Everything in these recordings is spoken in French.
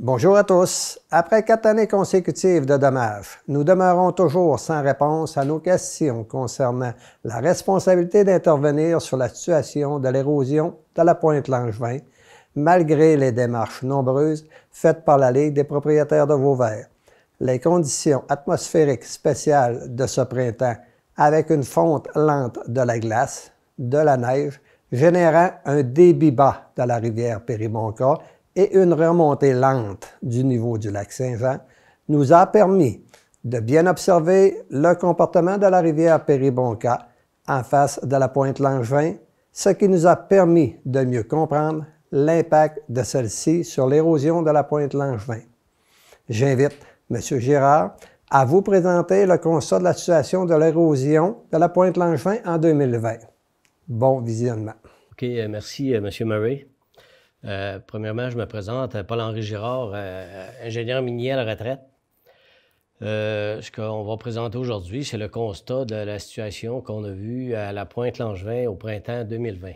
Bonjour à tous. Après 4 années consécutives de dommages, nous demeurons toujours sans réponse à nos questions concernant la responsabilité d'intervenir sur la situation de l'érosion de la pointe Langevin, malgré les démarches nombreuses faites par la Ligue des propriétaires de Vauvert. Les conditions atmosphériques spéciales de ce printemps, avec une fonte lente de la glace, de la neige, générant un débit bas de la rivière Péribonka et une remontée lente du niveau du lac Saint-Jean, nous a permis de bien observer le comportement de la rivière Péribonka en face de la pointe Langevin, ce qui nous a permis de mieux comprendre l'impact de celle-ci sur l'érosion de la pointe Langevin. J'invite M. Girard à vous présenter le constat de la situation de l'érosion de la pointe Langevin en 2020. Bon visionnement. OK, merci, M. Murray. Premièrement, je me présente, Paul-Henri Girard, ingénieur minier à la retraite. Ce qu'on va présenter aujourd'hui, c'est le constat de la situation qu'on a vue à la pointe Langevin au printemps 2020.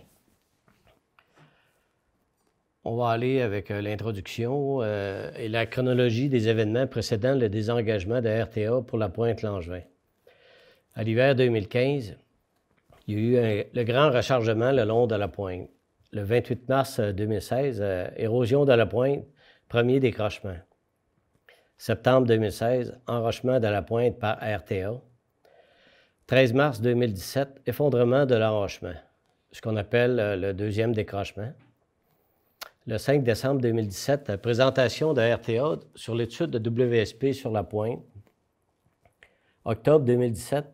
On va aller avec l'introduction et la chronologie des événements précédant le désengagement de RTA pour la pointe Langevin. À l'hiver 2015, il y a eu le grand rechargement le long de la pointe. Le 28 mars 2016, érosion de la pointe, premier décrochement. Septembre 2016, enrochement de la pointe par RTA. 13 mars 2017, effondrement de l'enrochement, ce qu'on appelle le deuxième décrochement. Le 5 décembre 2017, présentation de RTA sur l'étude de WSP sur la pointe. Octobre 2017,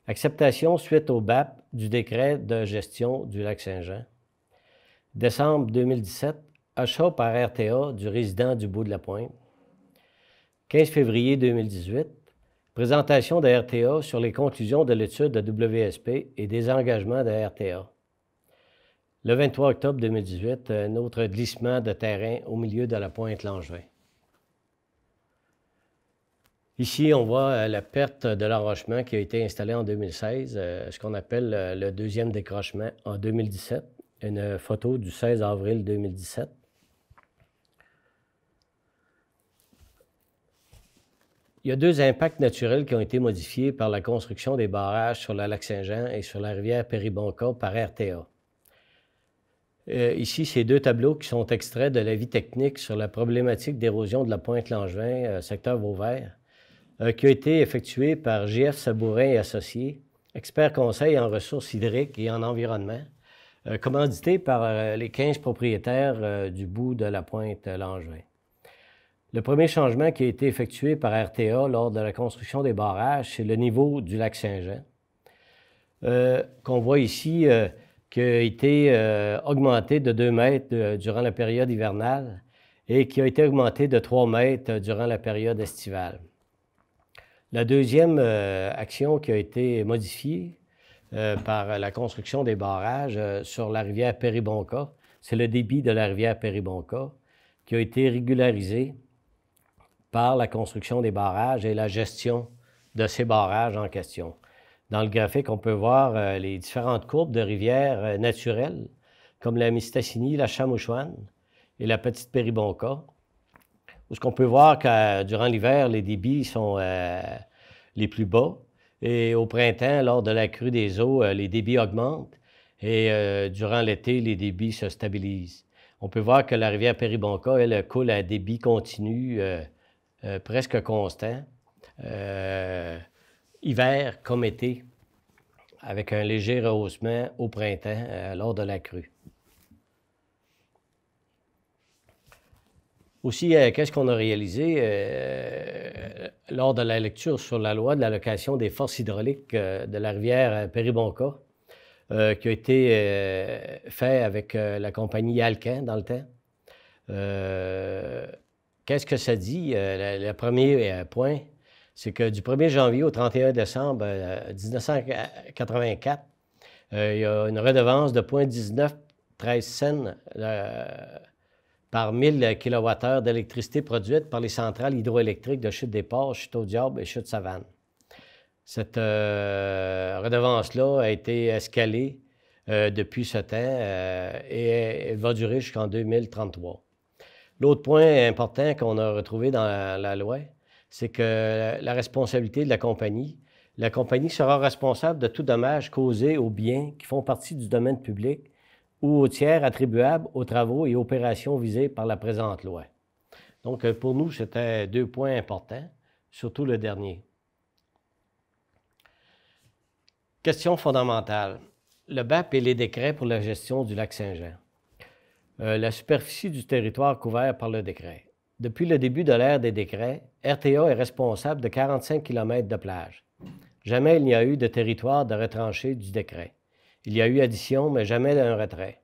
acceptation suite au BAP du décret de gestion du lac Saint-Jean. Décembre 2017, achat par RTA du résident du bout de la pointe. 15 février 2018, présentation de RTA sur les conclusions de l'étude de WSP et des engagements de RTA. Le 23 octobre 2018, un autre glissement de terrain au milieu de la pointe Langevin. Ici, on voit la perte de l'enrochement qui a été installé en 2016, ce qu'on appelle le deuxième décrochement en 2017. Une photo du 16 avril 2017. Il y a deux impacts naturels qui ont été modifiés par la construction des barrages sur le lac Saint-Jean et sur la rivière Péribonka par RTA. Ici, ces deux tableaux qui sont extraits de l'avis technique sur la problématique d'érosion de la pointe Langevin, secteur Vauvert, qui a été effectué par J.F. Sabourin et Associés, experts conseil en ressources hydriques et en environnement, commandité par les 15 propriétaires du bout de la pointe Langevin. Le premier changement qui a été effectué par RTA lors de la construction des barrages, c'est le niveau du lac Saint-Jean, qu'on voit ici qui a été augmenté de 2 mètres durant la période hivernale et qui a été augmenté de 3 mètres durant la période estivale. La deuxième action qui a été modifiée par la construction des barrages sur la rivière Péribonka, c'est le débit de la rivière Péribonka qui a été régularisé par la construction des barrages et la gestion de ces barrages en question. Dans le graphique, on peut voir les différentes courbes de rivières naturelles, comme la Mistassini, la Chamouchouane et la Petite Péribonka, où ce qu'on peut voir que durant l'hiver, les débits sont les plus bas. Et au printemps, lors de la crue des eaux, les débits augmentent et durant l'été, les débits se stabilisent. On peut voir que la rivière Péribonka, elle, coule à un débit continu presque constant, hiver comme été, avec un léger rehaussement au printemps lors de la crue. Aussi, qu'est-ce qu'on a réalisé lors de la lecture sur la loi de l'allocation des forces hydrauliques de la rivière Péribonka, qui a été fait avec la compagnie Alcan dans le temps. Qu'est-ce que ça dit? Le premier point, c'est que du 1er janvier au 31 décembre 1984, il y a une redevance de 0,1913 cents par 1000 kWh d'électricité produite par les centrales hydroélectriques de Chute-des-Ports, Chute-au-Diable et Chute-Savane. Cette redevance-là a été escalée depuis ce temps et elle va durer jusqu'en 2033. L'autre point important qu'on a retrouvé dans la loi, c'est que la responsabilité de la compagnie sera responsable de tout dommage causé aux biens qui font partie du domaine public ou aux tiers attribuables aux travaux et opérations visés par la présente loi. Donc, pour nous, c'était 2 points importants, surtout le dernier. Question fondamentale. Le BAP et les décrets pour la gestion du lac Saint-Jean. La superficie du territoire couvert par le décret. Depuis le début de l'ère des décrets, RTA est responsable de 45 km de plage. Jamais il n'y a eu de territoire de retranché du décret. Il y a eu addition, mais jamais un retrait.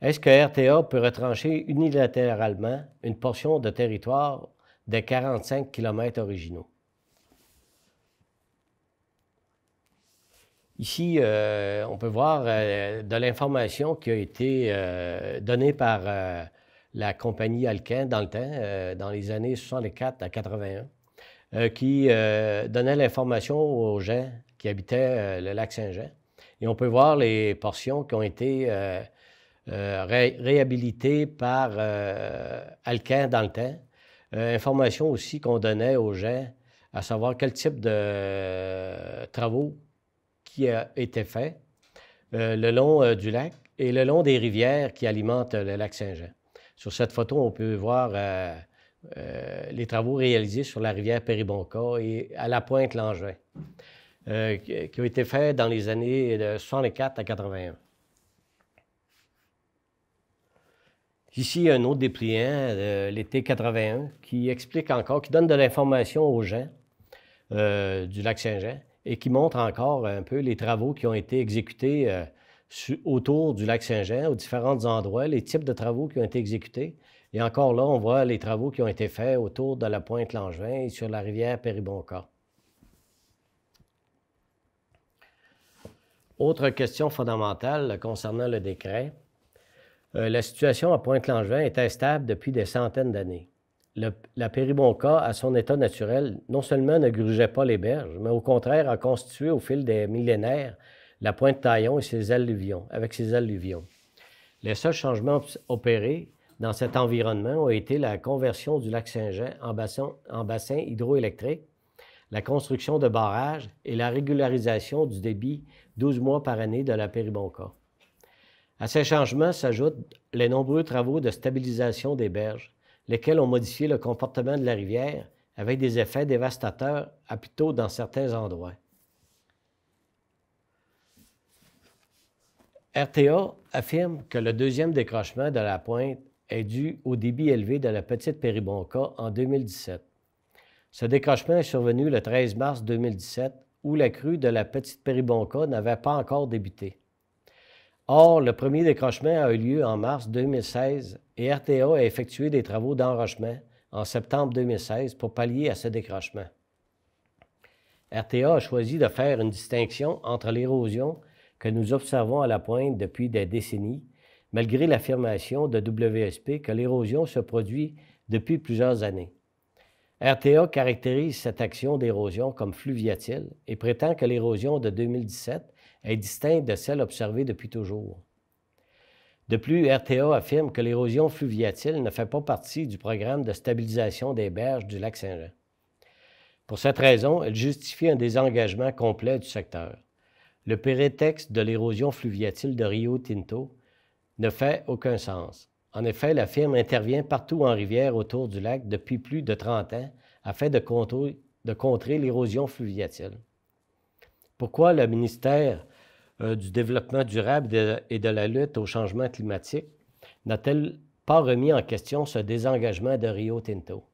Est-ce que RTA peut retrancher unilatéralement une portion de territoire des 45 km originaux? Ici, on peut voir de l'information qui a été donnée par la compagnie Alcan dans le temps, dans les années 64 à 81, qui donnait l'information aux gens qui habitaient le lac Saint-Jean. Et on peut voir les portions qui ont été réhabilitées par Alcan dans le temps. Information aussi qu'on donnait aux gens, à savoir quel type de travaux qui a été fait le long du lac et le long des rivières qui alimentent le lac Saint-Jean. Sur cette photo, on peut voir les travaux réalisés sur la rivière Péribonka et à la pointe Langevin, qui ont été faits dans les années de 64 à 81. Ici, un autre dépliant de l'été 81 qui explique encore, qui donne de l'information aux gens du lac Saint-Jean et qui montre encore un peu les travaux qui ont été exécutés autour du lac Saint-Jean, aux différents endroits, les types de travaux qui ont été exécutés. Et encore là, on voit les travaux qui ont été faits autour de la pointe Langevin et sur la rivière Péribonka. Autre question fondamentale concernant le décret. La situation à Pointe-Langevin est instable depuis des centaines d'années. La Péribonka, à son état naturel, non seulement ne grugeait pas les berges, mais au contraire a constitué au fil des millénaires la pointe Taillon et ses alluvions, avec ses alluvions. Les seuls changements opérés dans cet environnement ont été la conversion du lac Saint-Jean en bassin hydroélectrique, la construction de barrages et la régularisation du débit 12 mois par année de la Péribonka. À ces changements s'ajoutent les nombreux travaux de stabilisation des berges, lesquels ont modifié le comportement de la rivière avec des effets dévastateurs à plutôt dans certains endroits. RTA affirme que le deuxième décrochement de la pointe est dû au débit élevé de la petite Péribonka en 2017. Ce décrochement est survenu le 13 mars 2017, où la crue de la petite Péribonka n'avait pas encore débuté. Or, le premier décrochement a eu lieu en mars 2016 et RTA a effectué des travaux d'enrochement en septembre 2016 pour pallier à ce décrochement. RTA a choisi de faire une distinction entre l'érosion que nous observons à la pointe depuis des décennies, malgré l'affirmation de WSP que l'érosion se produit depuis plusieurs années. RTA caractérise cette action d'érosion comme fluviatile et prétend que l'érosion de 2017 est distincte de celle observée depuis toujours. De plus, RTA affirme que l'érosion fluviatile ne fait pas partie du programme de stabilisation des berges du lac Saint-Jean. Pour cette raison, elle justifie un désengagement complet du secteur. Le prétexte de l'érosion fluviatile de Rio Tinto ne fait aucun sens. En effet, la firme intervient partout en rivière autour du lac depuis plus de 30 ans afin de contrer l'érosion fluviatile. Pourquoi le ministère du Développement durable et de la lutte au changement climatique n'a-t-elle pas remis en question ce désengagement de Rio Tinto?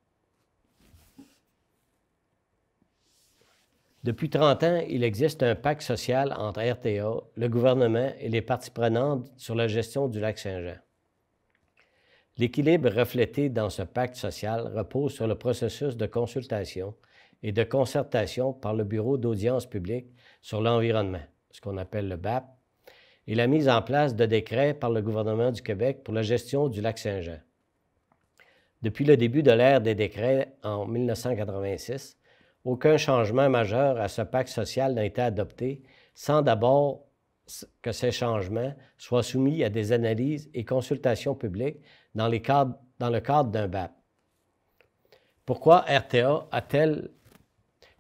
Depuis 30 ans, il existe un pacte social entre RTA, le gouvernement et les parties prenantes sur la gestion du lac Saint-Jean. L'équilibre reflété dans ce pacte social repose sur le processus de consultation et de concertation par le Bureau d'audience publique sur l'environnement, ce qu'on appelle le BAP, et la mise en place de décrets par le gouvernement du Québec pour la gestion du lac Saint-Jean. Depuis le début de l'ère des décrets en 1986, aucun changement majeur à ce pacte social n'a été adopté sans d'abord que ces changements soient soumis à des analyses et consultations publiques dans le cadre d'un BAP. Pourquoi RTA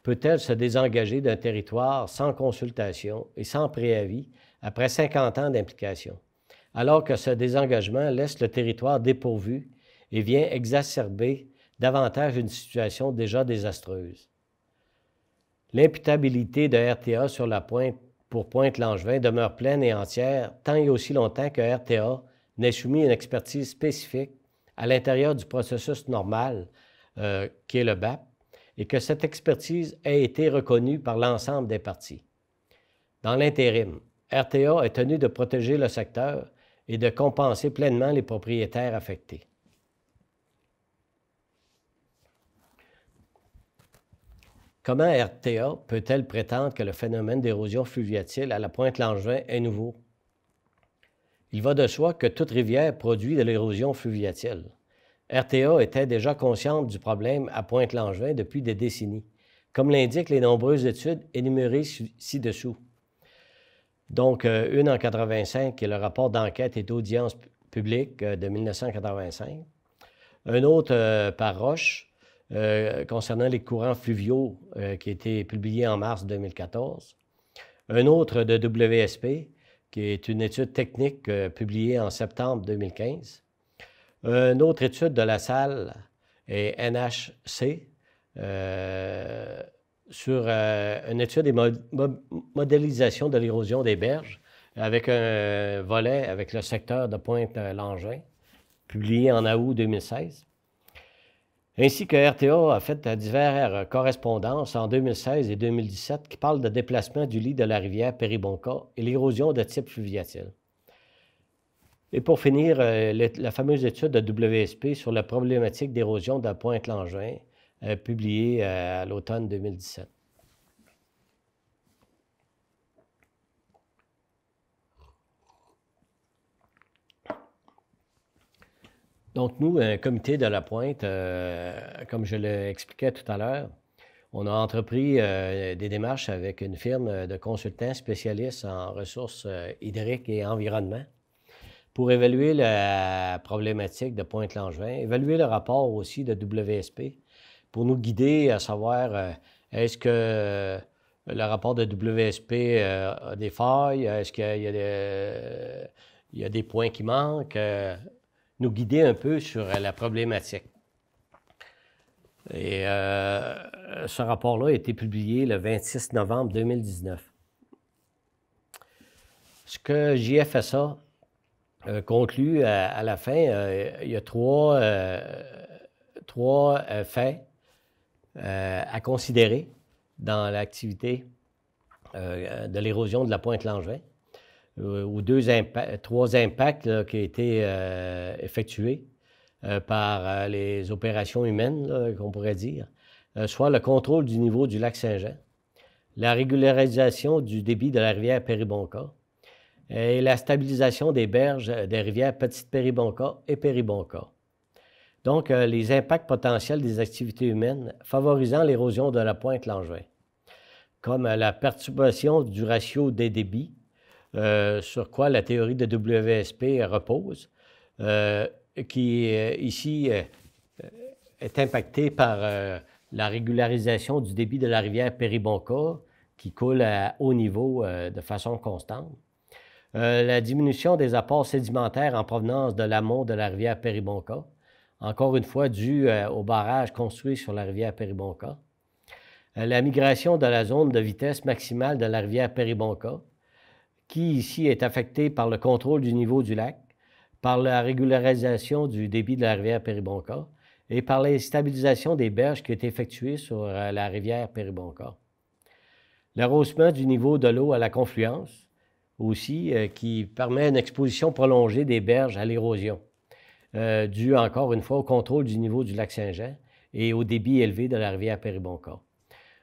peut-elle se désengager d'un territoire sans consultation et sans préavis après 50 ans d'implication, alors que ce désengagement laisse le territoire dépourvu et vient exacerber davantage une situation déjà désastreuse? L'imputabilité de RTA sur la pointe pour Pointe-Langevin demeure pleine et entière tant et aussi longtemps que RTA n'ait soumis une expertise spécifique à l'intérieur du processus normal qui est le BAP et que cette expertise ait été reconnue par l'ensemble des parties. Dans l'intérim, RTA est tenu de protéger le secteur et de compenser pleinement les propriétaires affectés. Comment RTA peut-elle prétendre que le phénomène d'érosion fluviatile à la Pointe-Langevin est nouveau? Il va de soi que toute rivière produit de l'érosion fluviatile. RTA était déjà consciente du problème à Pointe-Langevin depuis des décennies, comme l'indiquent les nombreuses études énumérées ci-dessous. Donc, une en 1985, qui est le rapport d'enquête et d'audience publique de 1985. Un autre par Roche, concernant les courants fluviaux, qui a été publié en mars 2014. Un autre de WSP, qui est une étude technique publiée en septembre 2015. Une autre étude de la Salle et NHC sur une étude et modélisation de l'érosion des berges avec un volet avec le secteur de Pointe-Langevin, publié en août 2016. Ainsi que RTA a fait diverses correspondances en 2016 et 2017 qui parlent de déplacement du lit de la rivière Péribonka et l'érosion de type fluviatile. Et pour finir, la fameuse étude de WSP sur la problématique d'érosion de Pointe-Langevin, publiée à l'automne 2017. Donc, nous, un comité de la Pointe, comme je l'expliquais tout à l'heure, on a entrepris des démarches avec une firme de consultants spécialistes en ressources hydriques et environnement pour évaluer la problématique de Pointe-Langevin, évaluer le rapport aussi de WSP pour nous guider à savoir est-ce que le rapport de WSP a des failles, est-ce qu'il y a des points qui manquent, nous guider un peu sur la problématique. Et ce rapport-là a été publié le 26 novembre 2019. Ce que JFSA conclut à la fin, il y a trois faits à considérer dans l'activité de l'érosion de la Pointe-Langevin, ou trois impacts là, qui ont été effectués par les opérations humaines, qu'on pourrait dire, soit le contrôle du niveau du lac Saint-Jean, la régularisation du débit de la rivière Péribonka et la stabilisation des berges des rivières Petite-Péribonka et Péribonka. Donc, les impacts potentiels des activités humaines favorisant l'érosion de la Pointe-Langevin, comme la perturbation du ratio des débits, sur quoi la théorie de WSP repose, qui ici est impactée par la régularisation du débit de la rivière Péribonka, qui coule à haut niveau de façon constante. La diminution des apports sédimentaires en provenance de l'amont de la rivière Péribonka, encore une fois due au barrage construit sur la rivière Péribonka. La migration de la zone de vitesse maximale de la rivière Péribonka, qui ici est affectée par le contrôle du niveau du lac, par la régularisation du débit de la rivière Péribonka et par la stabilisation des berges qui est effectuée sur la rivière Péribonka. L'arrosement du niveau de l'eau à la confluence, aussi, qui permet une exposition prolongée des berges à l'érosion, due encore une fois au contrôle du niveau du lac Saint-Jean et au débit élevé de la rivière Péribonka.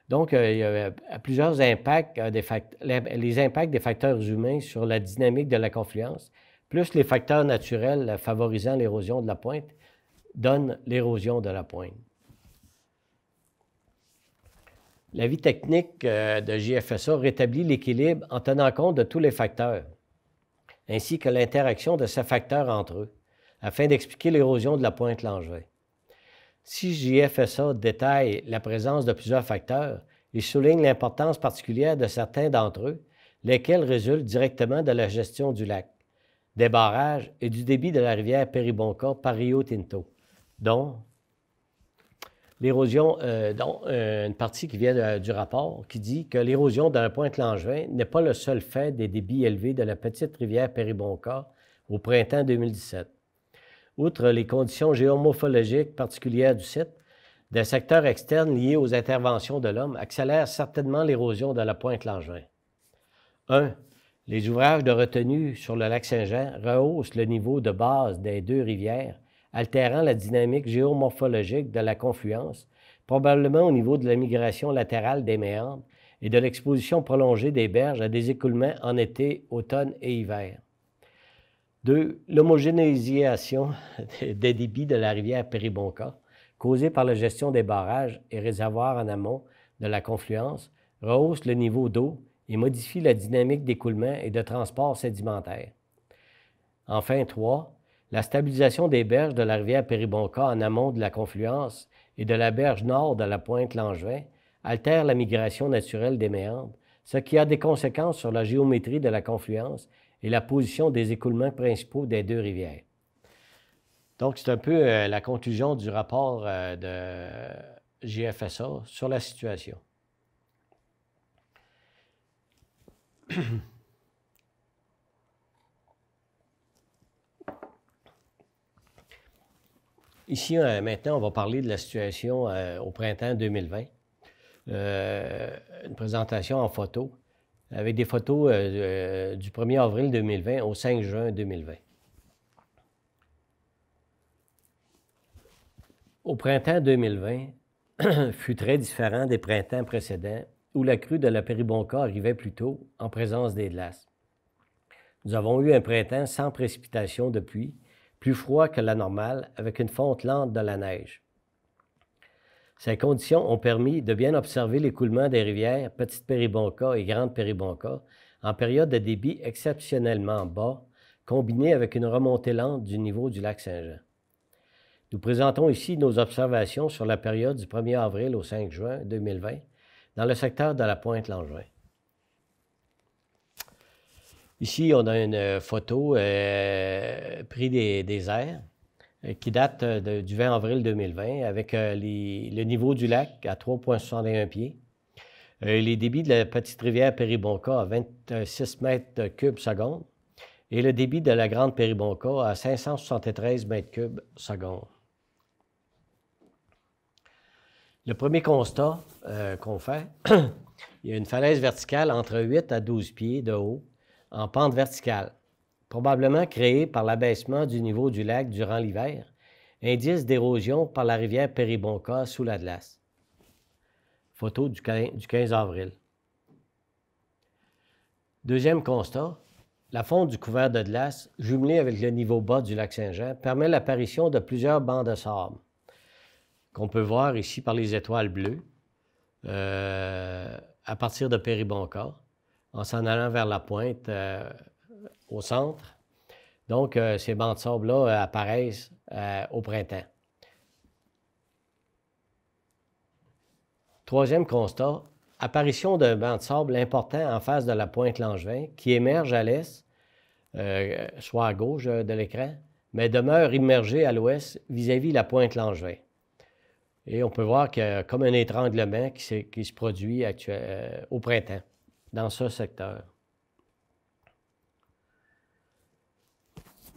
Donc, il y a plusieurs impacts, les impacts des facteurs humains sur la dynamique de la confluence, plus les facteurs naturels favorisant l'érosion de la pointe, donnent l'érosion de la pointe. L'avis technique de JFSA rétablit l'équilibre en tenant compte de tous les facteurs, ainsi que l'interaction de ces facteurs entre eux, afin d'expliquer l'érosion de la pointe Langevin. Si JFSA détaille la présence de plusieurs facteurs, il souligne l'importance particulière de certains d'entre eux, lesquels résultent directement de la gestion du lac, des barrages et du débit de la rivière Péribonka par Rio Tinto, dont l'érosion, une partie qui vient du rapport qui dit que l'érosion de la pointe Langevin n'est pas le seul fait des débits élevés de la petite rivière Péribonka au printemps 2017. Outre les conditions géomorphologiques particulières du site, des secteurs externes liés aux interventions de l'homme accélèrent certainement l'érosion de la pointe Langevin. 1. Les ouvrages de retenue sur le lac Saint-Jean rehaussent le niveau de base des deux rivières, altérant la dynamique géomorphologique de la confluence, probablement au niveau de la migration latérale des méandres et de l'exposition prolongée des berges à des écoulements en été, automne et hiver. 2. L'homogénéisation des débits de la rivière Péribonka, causée par la gestion des barrages et réservoirs en amont de la confluence, rehausse le niveau d'eau et modifie la dynamique d'écoulement et de transport sédimentaire. Enfin, 3. La stabilisation des berges de la rivière Péribonka en amont de la confluence et de la berge nord de la pointe Langevin altère la migration naturelle des méandres, ce qui a des conséquences sur la géométrie de la confluence et la position des écoulements principaux des deux rivières. Donc, c'est un peu la conclusion du rapport de JFSA sur la situation. Ici, maintenant, on va parler de la situation au printemps 2020. Une présentation en photo, avec des photos du 1er avril 2020 au 5 juin 2020. Au printemps 2020 fut très différent des printemps précédents où la crue de la Péribonka arrivait plus tôt en présence des glaces. Nous avons eu un printemps sans précipitation de pluie, plus froid que la normale, avec une fonte lente de la neige. Ces conditions ont permis de bien observer l'écoulement des rivières Petite Péribonka et Grande Péribonka en période de débit exceptionnellement bas, combiné avec une remontée lente du niveau du lac Saint-Jean. Nous présentons ici nos observations sur la période du 1er avril au 5 juin 2020 dans le secteur de la pointe Langevin. Ici, on a une photo prise des airs qui date du 20 avril 2020 avec le niveau du lac à 3,61 pieds, les débits de la petite rivière Péribonka à 26 mètres cubes seconde et le débit de la grande Péribonka à 573 mètres cubes seconde. Le premier constat qu'on fait, il y a une falaise verticale entre 8 à 12 pieds de haut en pente verticale, probablement créée par l'abaissement du niveau du lac durant l'hiver, indice d'érosion par la rivière Péribonka sous la glace. Photo du 15 avril. Deuxième constat, la fonte du couvert de glace, jumelée avec le niveau bas du lac Saint-Jean, permet l'apparition de plusieurs bancs de sable, qu'on peut voir ici par les étoiles bleues, à partir de Péribonka, en s'en allant vers la pointe au centre. Donc, ces bancs de sable-là apparaissent au printemps. Troisième constat, apparition d'un banc de sable important en face de la pointe Langevin qui émerge à l'est, soit à gauche de l'écran, mais demeure immergé à l'ouest vis-à-vis la pointe Langevin. Et on peut voir qu'il y a comme un étranglement qui se produit au printemps dans ce secteur.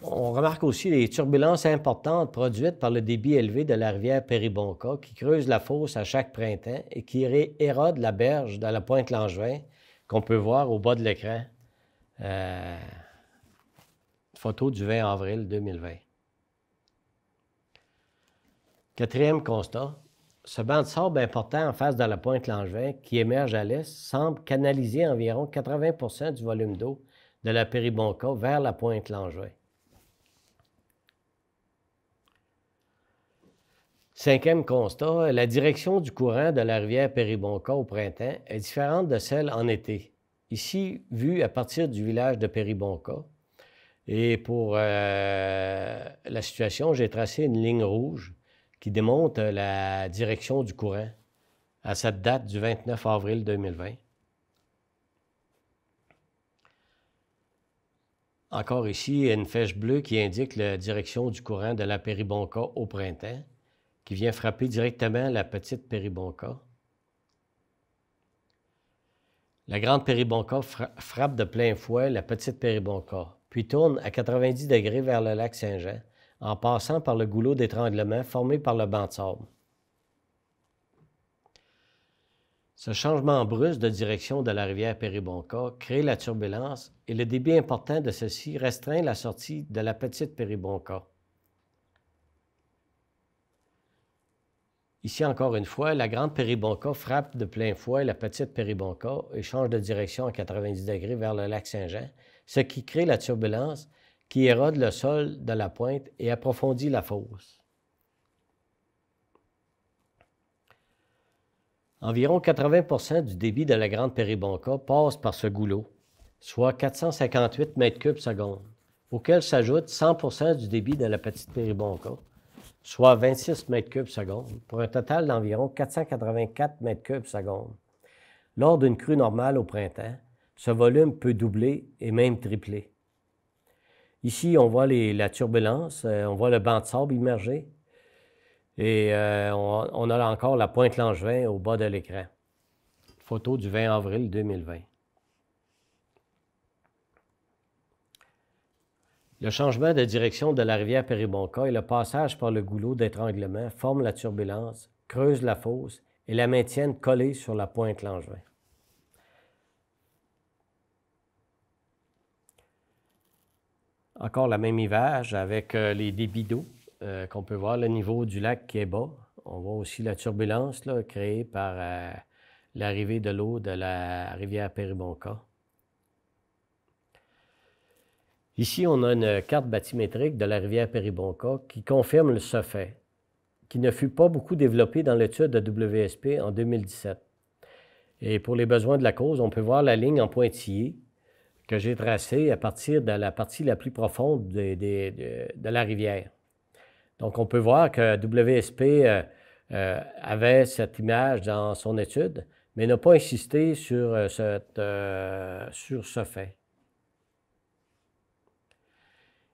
On remarque aussi les turbulences importantes produites par le débit élevé de la rivière Péribonka qui creuse la fosse à chaque printemps et qui érode la berge de la pointe Langevin qu'on peut voir au bas de l'écran. Photo du 20 avril 2020. Quatrième constat, ce banc de sable important en face de la pointe Langevin qui émerge à l'est semble canaliser environ 80% du volume d'eau de la Péribonka vers la pointe Langevin. Cinquième constat, la direction du courant de la rivière Péribonka au printemps est différente de celle en été. Ici, vue à partir du village de Péribonka. Et pour la situation, j'ai tracé une ligne rouge qui démontre la direction du courant à cette date du 29 avril 2020. Encore ici, une flèche bleue qui indique la direction du courant de la Péribonka au printemps, qui vient frapper directement la petite Péribonka. La grande Péribonka frappe de plein fouet la petite Péribonka, puis tourne à 90 degrés vers le lac Saint-Jean, en passant par le goulot d'étranglement formé par le banc de sable. Ce changement brusque de direction de la rivière Péribonka crée la turbulence et le débit important de celle-ci restreint la sortie de la petite Péribonka. Ici, encore une fois, la grande Péribonka frappe de plein fouet la petite Péribonka et change de direction à 90 degrés vers le lac Saint-Jean, ce qui crée la turbulence qui érode le sol de la pointe et approfondit la fosse. Environ 80 du débit de la grande Péribonka passe par ce goulot, soit 458 mètres cubes seconde, auquel s'ajoute 100 du débit de la petite Péribonka, soit 26 mètres cubes seconde, pour un total d'environ 484 mètres cubes seconde. Lors d'une crue normale au printemps, ce volume peut doubler et même tripler. Ici, on voit la turbulence, on voit le banc de sable immergé, et on a encore la pointe Langevin au bas de l'écran. Photo du 20 avril 2020. Le changement de direction de la rivière Péribonka et le passage par le goulot d'étranglement forment la turbulence, creusent la fosse et la maintiennent collée sur la pointe Langevin. Encore la même image avec les débits d'eau qu'on peut voir, le niveau du lac qui est bas. On voit aussi la turbulence là, créée par l'arrivée de l'eau de la rivière Péribonka. Ici, on a une carte bathymétrique de la rivière Péribonka qui confirme ce fait, qui ne fut pas beaucoup développé dans l'étude de WSP en 2017. Et pour les besoins de la cause, on peut voir la ligne en pointillé que j'ai tracée à partir de la partie la plus profonde de la rivière. Donc, on peut voir que WSP avait cette image dans son étude, mais n'a pas insisté sur ce fait.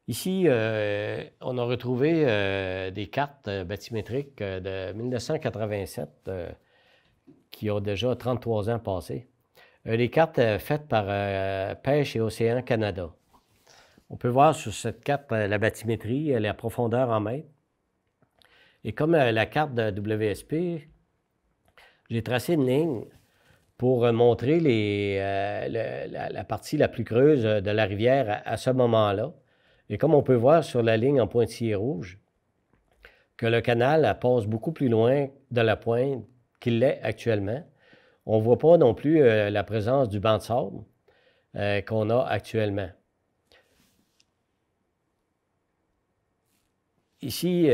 Ici, on a retrouvé des cartes bathymétriques de 1987 qui ont déjà 33 ans passés. Les cartes faites par Pêche et Océan Canada. On peut voir sur cette carte la bathymétrie, la profondeur en mètres. Et comme la carte de WSP, j'ai tracé une ligne pour montrer la partie la plus creuse de la rivière à ce moment-là. Et comme on peut voir sur la ligne en pointillé rouge, que le canal passe beaucoup plus loin de la pointe qu'il l'est actuellement. On ne voit pas non plus la présence du banc de sable qu'on a actuellement. Ici,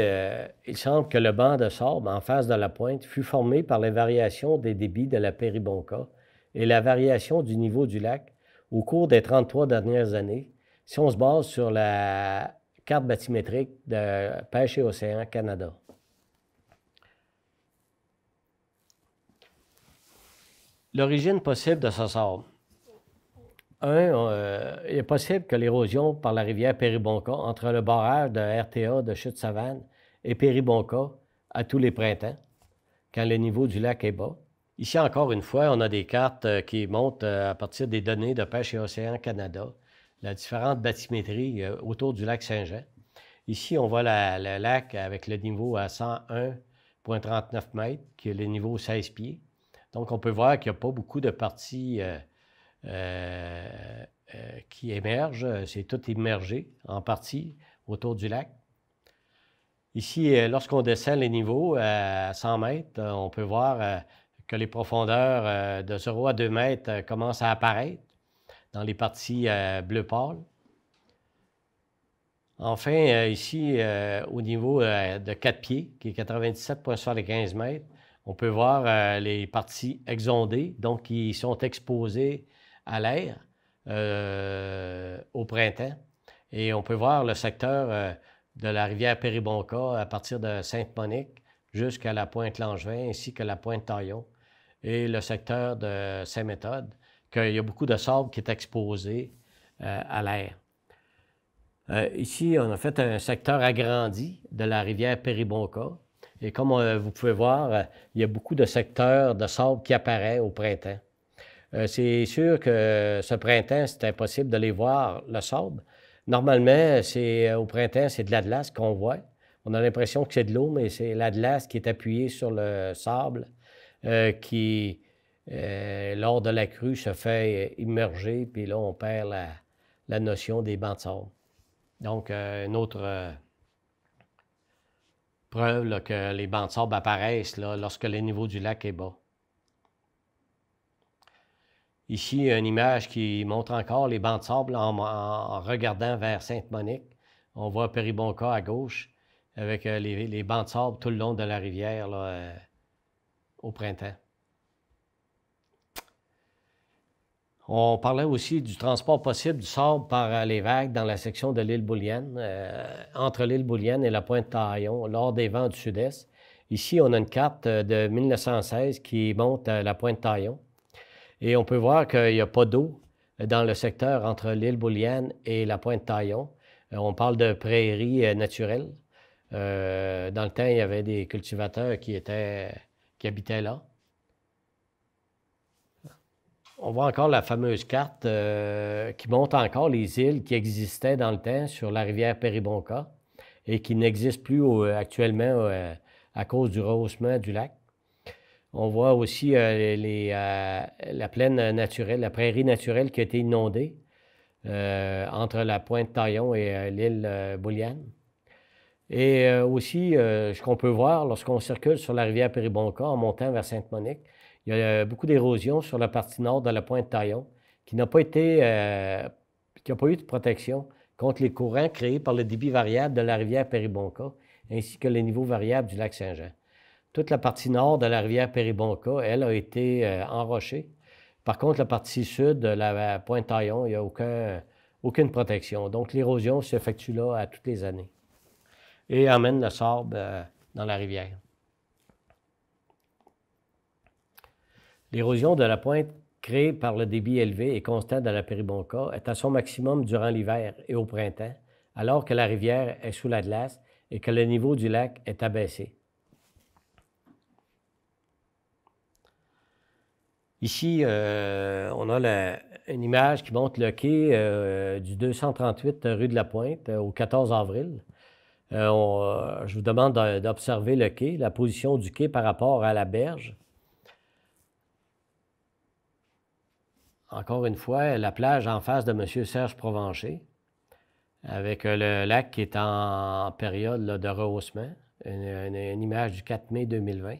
il semble que le banc de sable en face de la pointe fut formé par les variations des débits de la Péribonka et la variation du niveau du lac au cours des 33 dernières années, si on se base sur la carte bathymétrique de Pêche et Océan Canada. L'origine possible de ce sable. Il est possible que l'érosion par la rivière Péribonka entre le barrage de RTA de Chute-Savane et Péribonka à tous les printemps, quand le niveau du lac est bas. Ici, encore une fois, on a des cartes qui montrent à partir des données de Pêche et Océan Canada, la différente bathymétrie autour du lac Saint-Jean. Ici, on voit le lac avec le niveau à 101,39 mètres, qui est le niveau 16 pieds. Donc, on peut voir qu'il n'y a pas beaucoup de parties qui émergent. C'est tout immergé en partie autour du lac. Ici, lorsqu'on descend les niveaux à 100 mètres, on peut voir que les profondeurs de 0 à 2 mètres commencent à apparaître dans les parties bleu pâle. Enfin, ici, au niveau de 4 pieds, qui est 97,75 mètres, on peut voir les parties exondées, donc qui sont exposées à l'air au printemps. Et on peut voir le secteur de la rivière Péribonka à partir de Sainte-Monique jusqu'à la pointe Langevin ainsi que la pointe Taillon et le secteur de Saint-Méthode, qu'il y a beaucoup de sable qui est exposé à l'air. Ici, on a fait un secteur agrandi de la rivière Péribonka. Et comme vous pouvez voir, il y a beaucoup de secteurs de sable qui apparaissent au printemps. C'est sûr que ce printemps, c'est impossible de les voir, le sable. Normalement, au printemps, c'est de la glace qu'on voit. On a l'impression que c'est de l'eau, mais c'est la glace qui est appuyée sur le sable qui, lors de la crue, se fait immerger, puis là, on perd la notion des bancs de sable. Donc, une autre preuve là, que les bancs de sable apparaissent là, lorsque le niveau du lac est bas. Ici, une image qui montre encore les bancs de sable en regardant vers Sainte-Monique. On voit Péribonka à gauche avec les bancs de sable tout le long de la rivière là, au printemps. On parlait aussi du transport possible du sable par les vagues dans la section de l'île Boulienne, entre l'île Boulienne et la pointe Taillon, lors des vents du sud-est. Ici, on a une carte de 1916 qui montre la pointe Taillon. Et on peut voir qu'il n'y a pas d'eau dans le secteur entre l'île Boulienne et la pointe Taillon. On parle de prairies naturelles. Dans le temps, il y avait des cultivateurs qui habitaient là. On voit encore la fameuse carte qui montre encore les îles qui existaient dans le temps sur la rivière Péribonka et qui n'existent plus actuellement à cause du rehaussement du lac. On voit aussi la plaine naturelle, la prairie naturelle qui a été inondée entre la pointe Taillon et l'île Boulienne. Et aussi, ce qu'on peut voir lorsqu'on circule sur la rivière Péribonka en montant vers Sainte-Monique, il y a beaucoup d'érosion sur la partie nord de la pointe Taillon qui n'a pas eu de protection contre les courants créés par le débit variable de la rivière Péribonka ainsi que le niveau variable du lac Saint-Jean. Toute la partie nord de la rivière Péribonka, elle, a été enrochée. Par contre, la partie sud de la pointe Taillon, il n'y a aucune protection. Donc, l'érosion s'effectue là à toutes les années et emmène le sable dans la rivière. L'érosion de la pointe créée par le débit élevé et constant de la Péribonka est à son maximum durant l'hiver et au printemps, alors que la rivière est sous la glace et que le niveau du lac est abaissé. Ici, on a une image qui montre le quai du 238 rue de la Pointe au 14 avril. Je vous demande d'observer le quai, la position du quai par rapport à la berge. Encore une fois, la plage en face de M. Serge Provencher, avec le lac qui est en période là, de rehaussement. Une image du 4 mai 2020.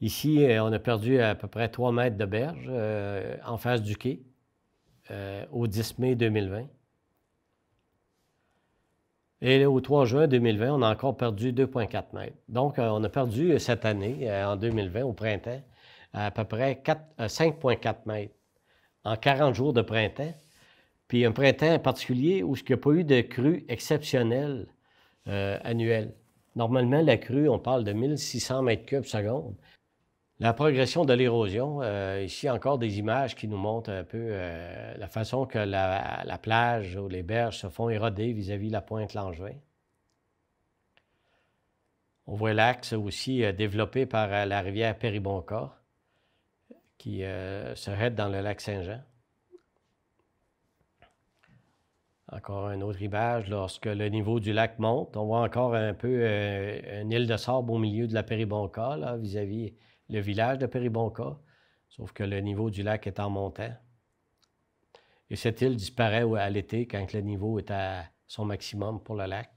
Ici, on a perdu à peu près 3 mètres de berge en face du quai au 10 mai 2020. Et au 3 juin 2020, on a encore perdu 2,4 mètres. Donc, on a perdu cette année, en 2020, au printemps, à peu près 5,4 mètres en 40 jours de printemps. Puis un printemps particulier où il n'y a pas eu de crue exceptionnelle annuelle. Normalement, la crue, on parle de 1600 mètres cubes seconde. La progression de l'érosion, ici encore des images qui nous montrent un peu la façon que la plage ou les berges se font éroder vis-à-vis la pointe Langevin. On voit l'axe aussi développé par la rivière Péribonka qui se raide dans le lac Saint-Jean. Encore une autre image, lorsque le niveau du lac monte, on voit encore un peu une île de sable au milieu de la Péribonka, là, vis-à-vis le village de Péribonka, sauf que le niveau du lac est en montant. Et cette île disparaît à l'été quand le niveau est à son maximum pour le lac.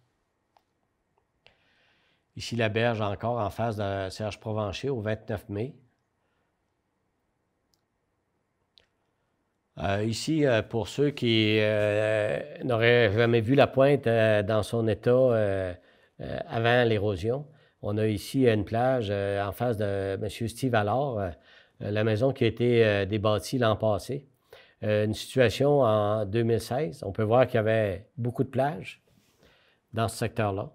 Ici, la berge encore en face de Serge Provencher au 29 mai. Ici, pour ceux qui n'auraient jamais vu la pointe dans son état avant l'érosion, on a ici une plage en face de M. Steve Allard, la maison qui a été débâtie l'an passé. Une situation en 2016, on peut voir qu'il y avait beaucoup de plages dans ce secteur-là.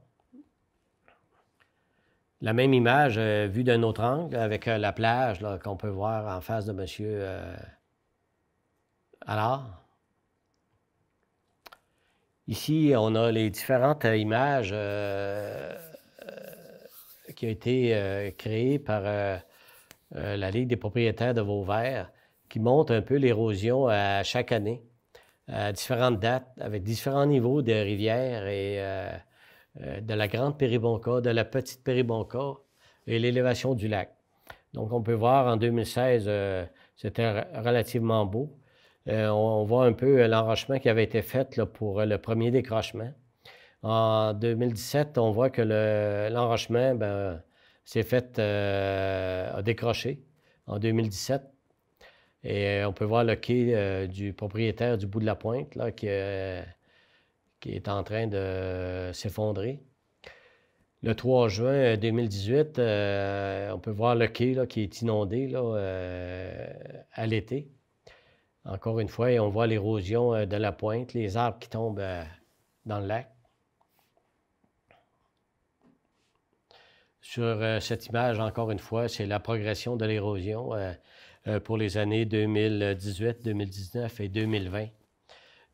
La même image vue d'un autre angle avec la plage qu'on peut voir en face de M. Allard. Ici, on a les différentes images qui ont été créées par la Ligue des propriétaires de Vauvert, qui montrent un peu l'érosion à chaque année, à différentes dates, avec différents niveaux de rivières et de la grande Péribonka, de la petite Péribonka et l'élévation du lac. Donc, on peut voir en 2016, c'était relativement beau. On voit un peu l'enrochement qui avait été fait là, pour le premier décrochement. En 2017, on voit que l'enrochement s'est fait, a décroché en 2017. Et on peut voir le quai du propriétaire du bout de la pointe là, qui est en train de s'effondrer. Le 3 juin 2018, on peut voir le quai là, qui est inondé là, à l'été. Encore une fois, on voit l'érosion de la pointe, les arbres qui tombent dans le lac. Sur cette image, encore une fois, c'est la progression de l'érosion pour les années 2018, 2019 et 2020.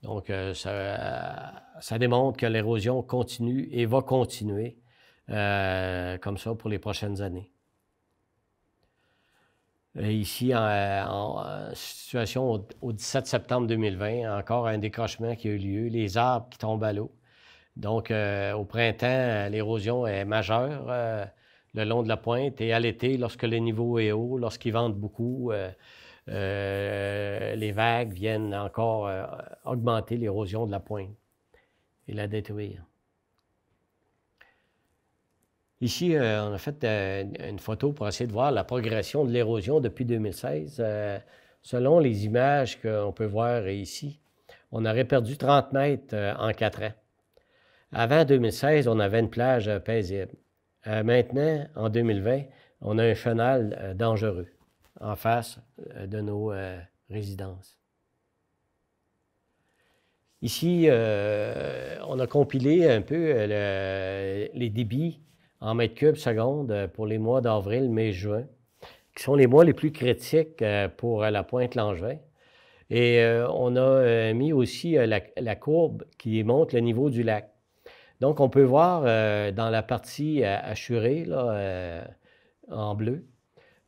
Donc, ça démontre que l'érosion continue et va continuer comme ça pour les prochaines années. Ici, en situation au 17 septembre 2020, encore un décrochement qui a eu lieu, les arbres qui tombent à l'eau. Donc, au printemps, l'érosion est majeure le long de la pointe et à l'été, lorsque le niveau est haut, lorsqu'il vente beaucoup, les vagues viennent encore augmenter l'érosion de la pointe et la détruire. Ici, on a fait une photo pour essayer de voir la progression de l'érosion depuis 2016. Selon les images qu'on peut voir ici, on aurait perdu 30 mètres en 4 ans. Avant 2016, on avait une plage paisible. Maintenant, en 2020, on a un chenal dangereux en face de nos résidences. Ici, on a compilé un peu les débits en mètres cubes secondes pour les mois d'avril, mai, juin, qui sont les mois les plus critiques pour la pointe Langevin. Et on a mis aussi la courbe qui montre le niveau du lac. Donc, on peut voir dans la partie hachurée, là, en bleu,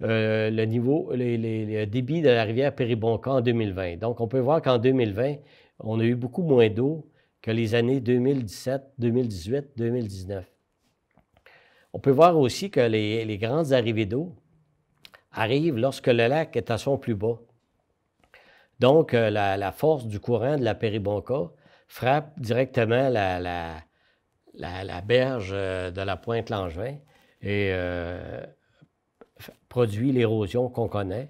le niveau, les débits de la rivière Péribonka en 2020. Donc, on peut voir qu'en 2020, on a eu beaucoup moins d'eau que les années 2017, 2018, 2019. On peut voir aussi que les grandes arrivées d'eau arrivent lorsque le lac est à son plus bas. Donc, la force du courant de la Péribonka frappe directement la berge de la pointe Langevin et produit l'érosion qu'on connaît,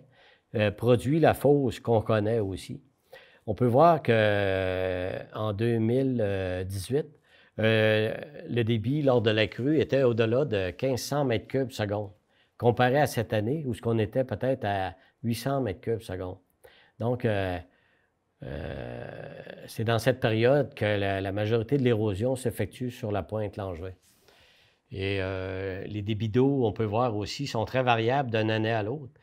produit la fosse qu'on connaît aussi. On peut voir qu'en 2018, le débit lors de la crue était au-delà de 1500 mètres cubes secondes, comparé à cette année où on était peut-être à 800 mètres cubes secondes. Donc, c'est dans cette période que la majorité de l'érosion s'effectue sur la pointe Langevin. Et les débits d'eau, on peut voir aussi, sont très variables d'une année à l'autre.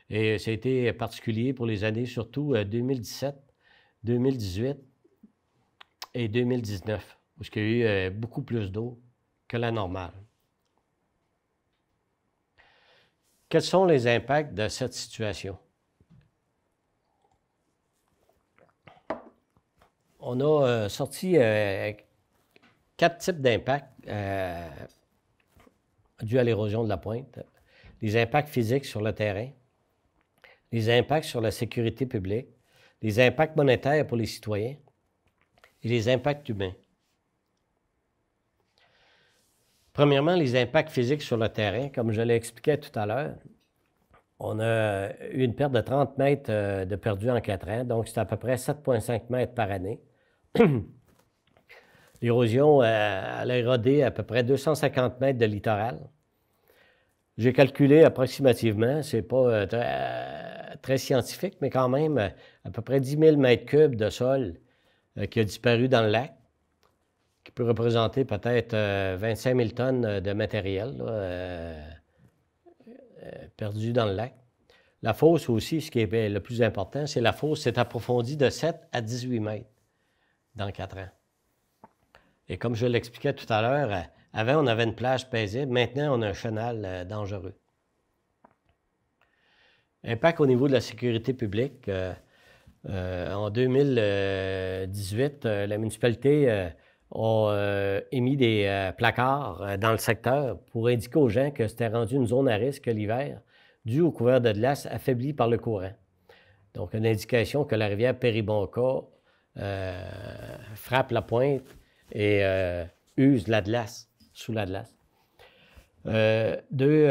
Et ça a été particulier pour les années surtout 2017, 2018 et 2019, où il y a eu beaucoup plus d'eau que la normale. Quels sont les impacts de cette situation? On a sorti 4 types d'impacts dus à l'érosion de la pointe. Les impacts physiques sur le terrain, les impacts sur la sécurité publique, les impacts monétaires pour les citoyens et les impacts humains. Premièrement, les impacts physiques sur le terrain, comme je l'ai expliqué tout à l'heure, On a eu une perte de 30 mètres de perdu en 4 ans, donc c'est à peu près 7,5 mètres par année. L'érosion, elle a érodé à peu près 250 mètres de littoral. J'ai calculé approximativement, c'est pas très scientifique, mais quand même à peu près 10 000 mètres cubes de sol qui a disparu dans le lac, qui peut représenter peut-être 25 000 tonnes de matériel là, perdu dans le lac. La fosse aussi, ce qui est le plus important, c'est la fosse s'est approfondie de 7 à 18 mètres dans 4 ans. Et comme je l'expliquais tout à l'heure, avant, on avait une plage paisible. Maintenant, on a un chenal dangereux. Impact au niveau de la sécurité publique. En 2018, la municipalité a émis des placards dans le secteur pour indiquer aux gens que c'était rendu une zone à risque l'hiver, dû au couvert de glace affaibli par le courant. Donc, une indication que la rivière Péribonka frappe la pointe et use la glace, sous la glace. 2,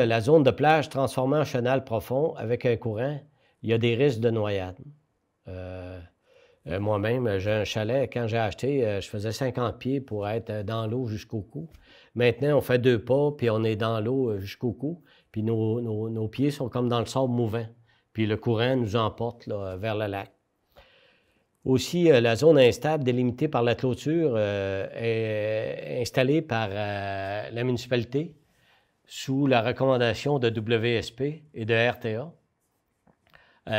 la zone de plage transformée en chenal profond avec un courant, il y a des risques de noyade. Moi-même, j'ai un chalet. Quand j'ai acheté, je faisais 50 pieds pour être dans l'eau jusqu'au cou. Maintenant, on fait 2 pas, puis on est dans l'eau jusqu'au cou. Puis nos pieds sont comme dans le sable mouvant. Puis le courant nous emporte là, vers le lac. Aussi, la zone instable délimitée par la clôture est installée par la municipalité sous la recommandation de WSP et de RTA.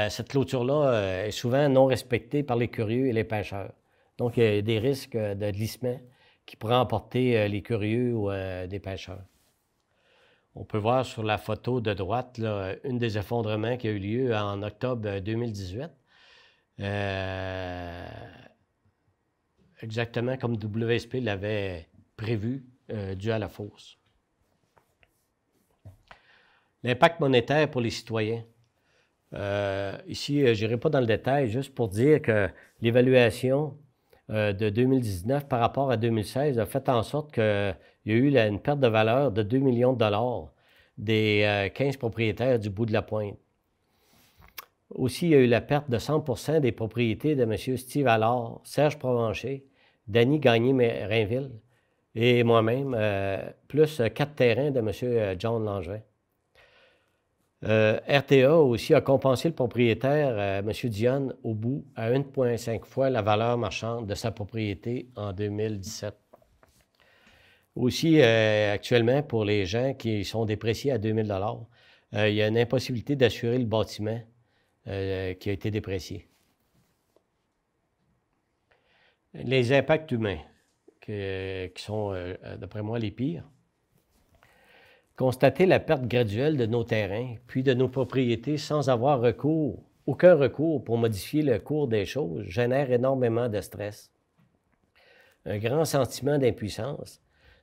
Cette clôture-là est souvent non respectée par les curieux et les pêcheurs. Donc, il y a des risques de glissement qui pourraient emporter les curieux ou des pêcheurs. On peut voir sur la photo de droite là, une des effondrements qui a eu lieu en octobre 2018. Exactement comme WSP l'avait prévu, dû à la fosse. L'impact monétaire pour les citoyens. Ici, je n'irai pas dans le détail, juste pour dire que l'évaluation de 2019 par rapport à 2016 a fait en sorte qu'il y a eu une perte de valeur de 2 millions de dollars des 15 propriétaires du bout de la pointe. Aussi, il y a eu la perte de 100 % des propriétés de M. Steve Allard, Serge Provencher, Danny Gagné-Rainville et moi-même, plus 4 terrains de M. John Langevin. RTA aussi a compensé le propriétaire, M. Dionne, au bout à 1,5 fois la valeur marchande de sa propriété en 2017. Aussi, actuellement, pour les gens qui sont dépréciés à 2 000 $, il y a une impossibilité d'assurer le bâtiment qui a été déprécié. Les impacts humains, qui sont, d'après moi, les pires. Constater la perte graduelle de nos terrains, puis de nos propriétés sans avoir aucun recours pour modifier le cours des choses, génère énormément de stress. Un grand sentiment d'impuissance,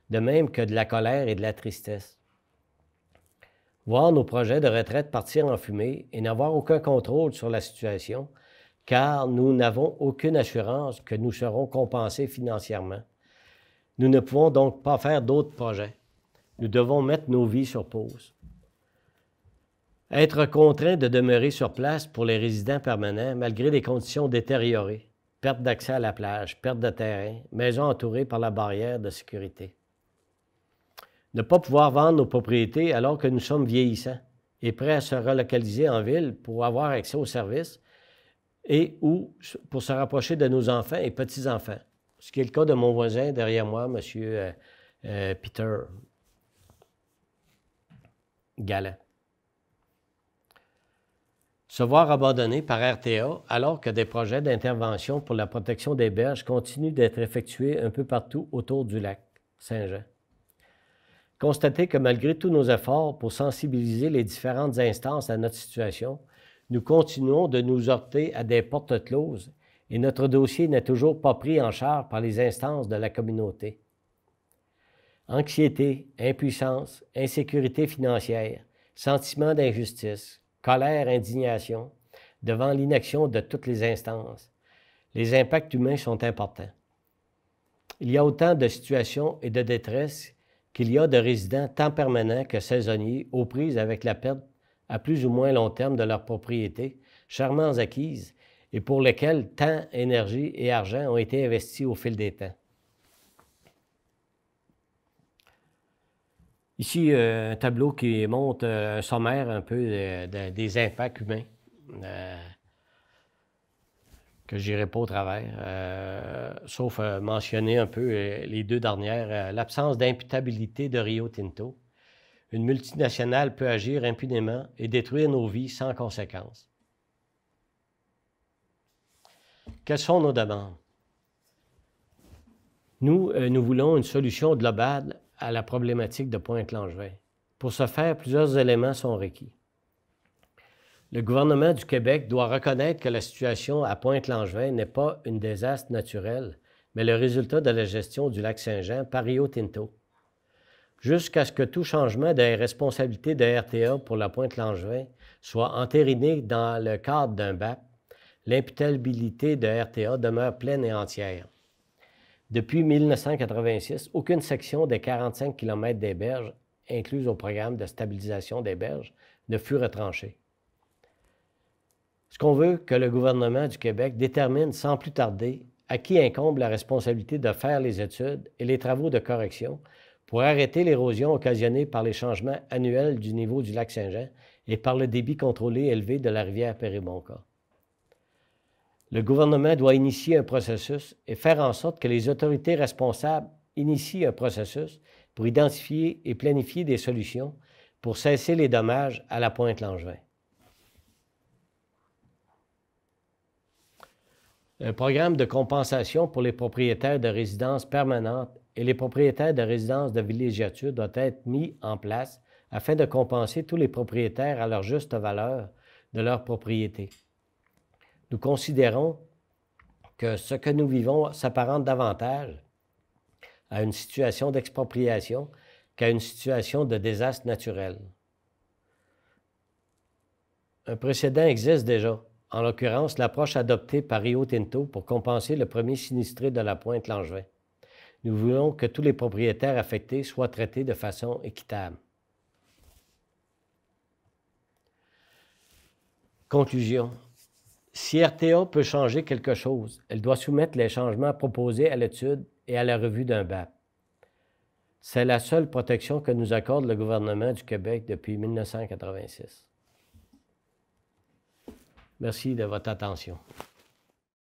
de même que de la colère et de la tristesse. Voir nos projets de retraite partir en fumée et n'avoir aucun contrôle sur la situation, car nous n'avons aucune assurance que nous serons compensés financièrement. Nous ne pouvons donc pas faire d'autres projets. Nous devons mettre nos vies sur pause. Être contraint de demeurer sur place pour les résidents permanents, malgré des conditions détériorées, perte d'accès à la plage, perte de terrain, maison entourée par la barrière de sécurité. Ne pas pouvoir vendre nos propriétés alors que nous sommes vieillissants et prêts à se relocaliser en ville pour avoir accès aux services et ou pour se rapprocher de nos enfants et petits-enfants. Ce qui est le cas de mon voisin derrière moi, M. Peter Galland. Se voir abandonné par RTA alors que des projets d'intervention pour la protection des berges continuent d'être effectués un peu partout autour du lac Saint-Jean. Constater que malgré tous nos efforts pour sensibiliser les différentes instances à notre situation, nous continuons de nous heurter à des portes closes et notre dossier n'est toujours pas pris en charge par les instances de la communauté. Anxiété, impuissance, insécurité financière, sentiment d'injustice, colère, indignation, devant l'inaction de toutes les instances. Les impacts humains sont importants. Il y a autant de situations et de détresse qu'il y a de résidents tant permanents que saisonniers aux prises avec la perte à plus ou moins long terme de leurs propriétés, chèrement acquises, et pour lesquelles temps, énergie et argent ont été investis au fil des temps. Ici, un tableau qui montre un sommaire un peu des impacts humains que je n'irai pas au travers, sauf mentionner un peu les deux dernières. L'absence d'imputabilité de Rio Tinto. Une multinationale peut agir impunément et détruire nos vies sans conséquence. Quelles sont nos demandes? Nous voulons une solution globale à la problématique de Pointe-Langevin. Pour ce faire, plusieurs éléments sont requis. Le gouvernement du Québec doit reconnaître que la situation à Pointe-Langevin n'est pas un désastre naturel, mais le résultat de la gestion du lac Saint-Jean par Rio Tinto. Jusqu'à ce que tout changement de responsabilité de RTA pour la Pointe-Langevin soit entériné dans le cadre d'un BAP, l'imputabilité de RTA demeure pleine et entière. Depuis 1986, aucune section des 45 km des berges, incluse au programme de stabilisation des berges, ne fut retranchée. Ce qu'on veut que le gouvernement du Québec détermine sans plus tarder à qui incombe la responsabilité de faire les études et les travaux de correction pour arrêter l'érosion occasionnée par les changements annuels du niveau du lac Saint-Jean et par le débit contrôlé élevé de la rivière Péribonka. Le gouvernement doit initier un processus et faire en sorte que les autorités responsables initient un processus pour identifier et planifier des solutions pour cesser les dommages à la Pointe-Langevin. Un programme de compensation pour les propriétaires de résidences permanentes et les propriétaires de résidences de villégiature doit être mis en place afin de compenser tous les propriétaires à leur juste valeur de leur propriété. Nous considérons que ce que nous vivons s'apparente davantage à une situation d'expropriation qu'à une situation de désastre naturel. Un précédent existe déjà, en l'occurrence l'approche adoptée par Rio Tinto pour compenser le premier sinistré de la Pointe-Langevin. Nous voulons que tous les propriétaires affectés soient traités de façon équitable. Conclusion. Si RTA peut changer quelque chose, elle doit soumettre les changements proposés à l'étude et à la revue d'un BAP. C'est la seule protection que nous accorde le gouvernement du Québec depuis 1986. Merci de votre attention.